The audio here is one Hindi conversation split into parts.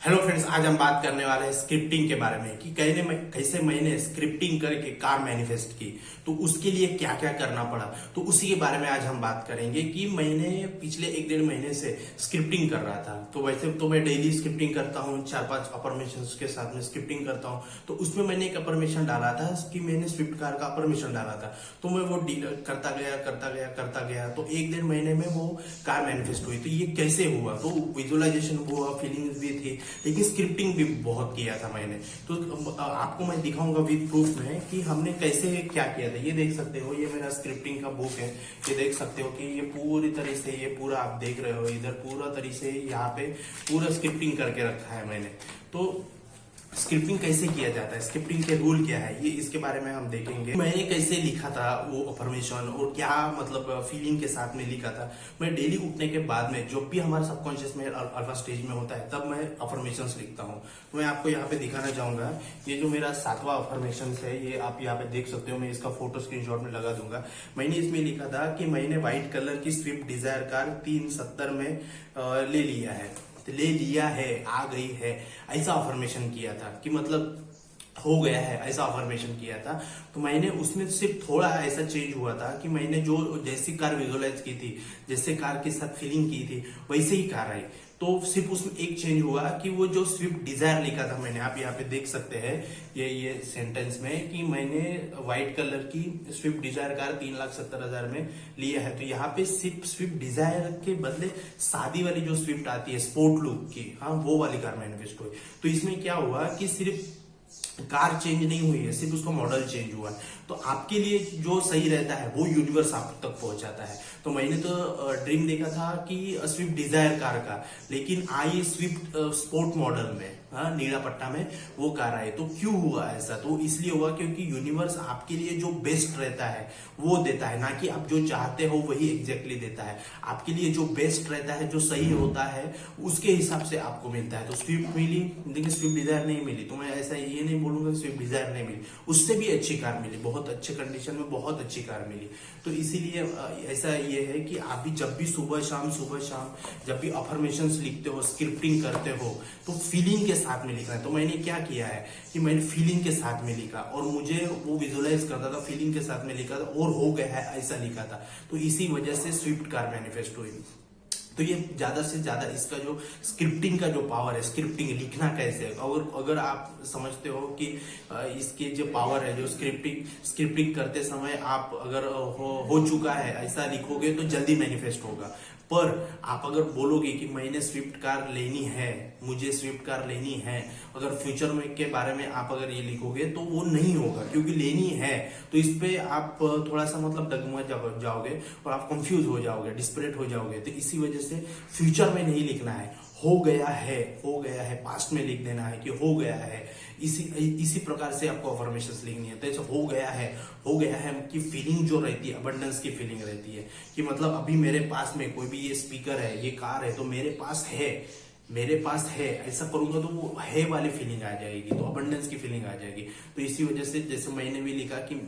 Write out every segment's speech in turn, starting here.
हेलो फ्रेंड्स, आज हम बात करने वाले हैं स्क्रिप्टिंग के बारे में कि कैसे मैंने स्क्रिप्टिंग करके कार मैनिफेस्ट की। तो उसके लिए क्या क्या करना पड़ा, तो उसी के बारे में आज हम बात करेंगे कि मैंने पिछले 1-1.5 महीने से स्क्रिप्टिंग कर रहा था। तो वैसे तो मैं डेली स्क्रिप्टिंग करता हूँ, 4-5 अफर्मेशंस के साथ में स्क्रिप्टिंग करता हूँ। तो उसमें मैंने एक अफर्मेशन डाला था कि मैंने स्विफ्ट कार का अफर्मेशन डाला था। तो मैं वो करता गया तो 1-1.5 महीने में वो कार मैनिफेस्ट हुई। तो ये कैसे हुआ, तो विजुअलाइजेशन हुआ, फीलिंग्स भी थी, लेकिन स्क्रिप्टिंग भी बहुत किया था मैंने। तो आपको मैं दिखाऊंगा विद प्रूफ में कि हमने कैसे क्या किया था। ये देख सकते हो, ये मेरा स्क्रिप्टिंग का बुक है। ये देख सकते हो कि ये पूरी तरह से, ये पूरा आप देख रहे हो इधर पूरा तरह से यहाँ पे पूरा स्क्रिप्टिंग करके रखा है मैंने। तो स्क्रिप्टिंग कैसे किया जाता है, स्क्रिप्टिंग के रूल क्या है, ये इसके बारे में हम देखेंगे। मैंने कैसे लिखा था वो अफर्मेशन और क्या मतलब फीलिंग के साथ में लिखा था। मैं डेली उठने के बाद में, जब भी हमारा सबकॉन्शियस में अल्फा स्टेज में होता है, तब मैं अफर्मेशन लिखता हूँ। तो मैं आपको यहाँ पे दिखाना चाहूंगा, ये जो मेरा 7वां अफर्मेशन है, ये आप यहाँ पे देख सकते हो। मैं इसका फोटो स्क्रीनशॉट में लगा दूंगा। मैंने इसमें लिखा था कि मैंने व्हाइट कलर की स्विफ्ट डिजायर कार 370 में ले लिया है, ले लिया है, आ गई है, ऐसा अफर्मेशन किया था कि मतलब हो गया है, ऐसा अफर्मेशन किया था। तो मैंने उसमें सिर्फ थोड़ा ऐसा चेंज हुआ था कि मैंने जो जैसी कार विजुअलाइज की थी, जैसे कार के साथ फीलिंग की थी, वैसे ही कार आई। तो सिर्फ उसमें एक चेंज हुआ कि वो जो स्विफ्ट डिजायर लिखा था मैंने, आप यहाँ पे देख सकते हैं ये सेंटेंस में कि मैंने व्हाइट कलर की स्विफ्ट डिजायर कार 3,70,000 में लिया है। तो यहाँ पे सिर्फ स्विफ्ट डिजायर के बदले सादी वाली जो स्विफ्ट आती है स्पोर्ट लुक की, हाँ, वो वाली कार मैनिफेस्ट हुई। तो इसमें क्या हुआ कि सिर्फ कार चेंज नहीं हुई है, सिर्फ उसका मॉडल चेंज हुआ है। तो आपके लिए जो सही रहता है वो यूनिवर्स आप तक पहुंचाता है। तो मैंने तो ड्रीम देखा था कि स्विफ्ट डिजायर कार का, लेकिन आई स्विफ्ट स्पोर्ट मॉडल में, हाँ, नीला पट्टा में वो कार आई। तो क्यों हुआ ऐसा, तो इसलिए हुआ क्योंकि यूनिवर्स आपके लिए जो बेस्ट रहता है वो देता है, ना कि आप जो चाहते हो वही एग्जैक्टली देता है। आपके लिए जो बेस्ट रहता है, जो सही होता है, उसके हिसाब से आपको मिलता है। तो स्विफ्ट मिली, लेकिन स्विफ्ट डिजायर नहीं मिली। तो मैं ऐसा ये नहीं बोलूंगा स्विफ्ट डिजायर नहीं मिली, उससे भी अच्छी कार मिली, बहुत अच्छे कंडीशन में बहुत अच्छी कार मिली। तो इसीलिए ऐसा ये है कि आप भी जब भी सुबह शाम जब भी अफर्मेशंस लिखते हो, स्क्रिप्टिंग करते हो, तो फीलिंग के साथ में लिखना है। तो मैंने क्या किया है कि मैंने फीलिंग के साथ में लिखा और मुझे वो विजुअलाइज करता था, फीलिंग के साथ में लिखा था और हो गया है ऐसा लिखा था। तो इसी वजह से स्विफ्ट कार मैनिफेस्ट हुई। तो ये ज्यादा से ज्यादा इसका जो स्क्रिप्टिंग का जो पावर है, स्क्रिप्टिंग लिखना कैसे है, अगर आप समझते हो कि इसके जो पावर है, जो स्क्रिप्टिंग करते समय आप अगर हो चुका है ऐसा लिखोगे तो जल्दी मैनिफेस्ट होगा। पर आप अगर बोलोगे कि मैंने स्विफ्ट कार लेनी है, मुझे स्विफ्ट कार लेनी है, अगर फ्यूचर में के बारे में आप अगर ये लिखोगे तो वो नहीं होगा, क्योंकि लेनी है। तो इस पे आप थोड़ा सा मतलब डगमग जाओगे और आप कंफ्यूज हो जाओगे, डिस्परेट हो जाओगे। तो इसी वजह से फ्यूचर में नहीं लिखना है, हो गया है, पास्ट में लिख देना है कि हो गया है। इसी प्रकार से आपको अफर्मेशंस लिखनी है। तो ऐसा हो गया है कि फीलिंग जो रहती है, अबंडेंस की फीलिंग रहती है कि मतलब अभी मेरे पास में कोई भी ये स्पीकर है, ये कार है, तो मेरे पास है, ऐसा करूंगा तो वो है वाली फीलिंग आ जाएगी, तो अबंडेंस की फीलिंग आ जाएगी। तो इसी वजह से जैसे मैंने भी लिखा कि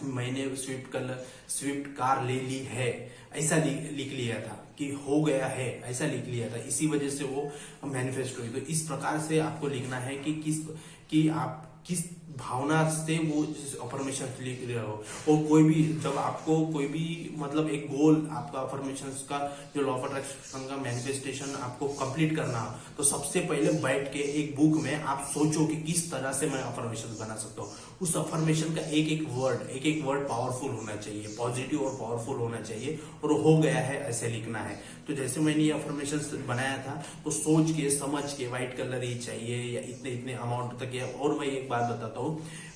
मैंने स्विफ्ट कार ले ली है, ऐसा लिख लिया था कि हो गया है, ऐसा लिख लिया था। इसी वजह से वो मैनिफेस्ट हुई। तो इस प्रकार से आपको लिखना है कि आप किस भावना से वो अफर्मेशन लिख रहे हो। और कोई भी, जब आपको कोई भी मतलब एक गोल आपका अफर्मेशन का, जो लॉ ऑफ अट्रैक्शन का मैनिफेस्टेशन आपको कंप्लीट करना, तो सबसे पहले बैठ के एक बुक में आप सोचो कि किस तरह से मैं अफर्मेशन बना सकता हूँ। उस अफर्मेशन का एक एक वर्ड पावरफुल होना चाहिए, पॉजिटिव और पावरफुल होना चाहिए, और हो गया है ऐसे लिखना है। तो जैसे मैंने ये अफर्मेशन बनाया था, तो सोच के समझ के व्हाइट कलर ही चाहिए या इतने अमाउंट तक। और मैं एक बात बताता हूँ,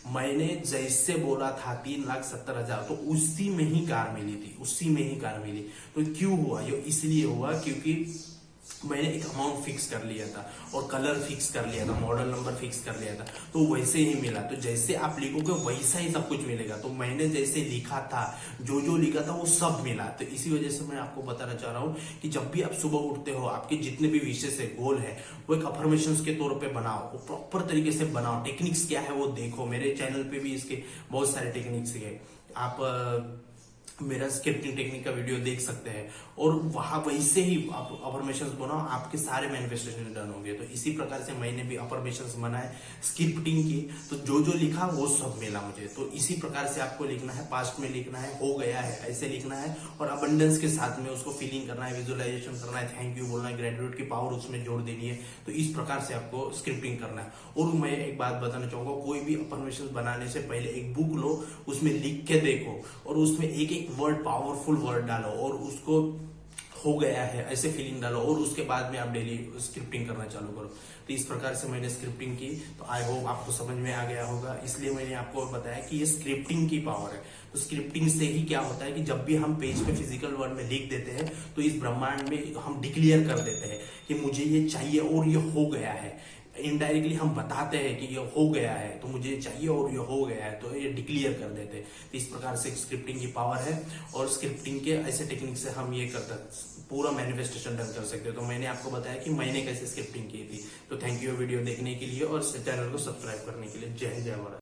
मैंने जैसे बोला था 3,70,000, तो उसी में ही कार मिली। तो क्यों हुआ ये, इसलिए हुआ क्योंकि मैंने एक अमाउंट फिक्स कर लिया था और कलर फिक्स कर लिया था, मॉडल नंबर फिक्स कर लिया था, तो वैसे ही मिला। तो जैसे आप लिखोगे वैसा ही सब कुछ मिलेगा। तो मैंने जैसे लिखा था, जो लिखा था वो सब मिला। तो इसी वजह से मैं आपको बताना चाह रहा हूँ कि जब भी आप सुबह उठते हो, आपके जितने भी विशेष है, गोल है, वो एक अफर्मेशन के तौर पर बनाओ, वो प्रॉपर तरीके से बनाओ। टेक्निक्स क्या है वो देखो, मेरे चैनल पे भी इसके बहुत सारे टेक्निक्स है। आप मेरा स्क्रिप्टिंग टेक्निक का वीडियो देख सकते हैं और वहां वैसे ही आप अफर्मेशंस बनाओ, आपके सारे मैनिफेस्टेशन डन होंगे। तो इसी प्रकार से मैंने भी अफर्मेशंस बनाए स्क्रिप्टिंग की, तो जो जो लिखा वो सब मिला मुझे। तो इसी प्रकार से आपको लिखना है, पास्ट में लिखना है, हो गया है ऐसे लिखना है, और अबंडेंस के साथ में उसको फीलिंग करना है, विजुअलाइजेशन करना है, थैंक यू बोलना है, ग्रेटिट्यूड की पावर उसमें जोड़ देनी है। तो इस प्रकार से आपको स्क्रिप्टिंग करना है। और मैं एक बात बताना चाहूंगा, कोई भी अफर्मेशंस बनाने से पहले एक बुक लो, उसमें लिख के देखो और उसमें एक एक वर्ड, पावरफुल वर्ड डालो और उसको हो गया है ऐसे फीलिंग डालो, और उसके बाद में आप डेली स्क्रिप्टिंग करना चालू करो। तो इस प्रकार से मैंने स्क्रिप्टिंग की, तो आई होप आपको समझ में आ गया होगा। इसलिए मैंने आपको बताया कि ये स्क्रिप्टिंग की पावर है। तो स्क्रिप्टिंग से ही क्या होता है कि जब भी हम पेज पे फिजिकल वर्ड में लिख देते हैं, तो इस ब्रह्मांड में हम डिक्लेयर कर देते हैं कि मुझे ये चाहिए और ये हो गया है। इनडायरेक्टली हम बताते हैं कि ये हो गया है, तो मुझे चाहिए और ये हो गया है, तो ये डिक्लेयर कर देते हैं। तो इस प्रकार से स्क्रिप्टिंग की पावर है, और स्क्रिप्टिंग के ऐसे टेक्निक से हम ये करते पूरा मैनिफेस्टेशन डन कर सकते हो। तो मैंने आपको बताया कि मैंने कैसे स्क्रिप्टिंग की थी। तो थैंक यू वीडियो देखने के लिए और चैनल को सब्सक्राइब करने के लिए। जय हिंद, जय भारत।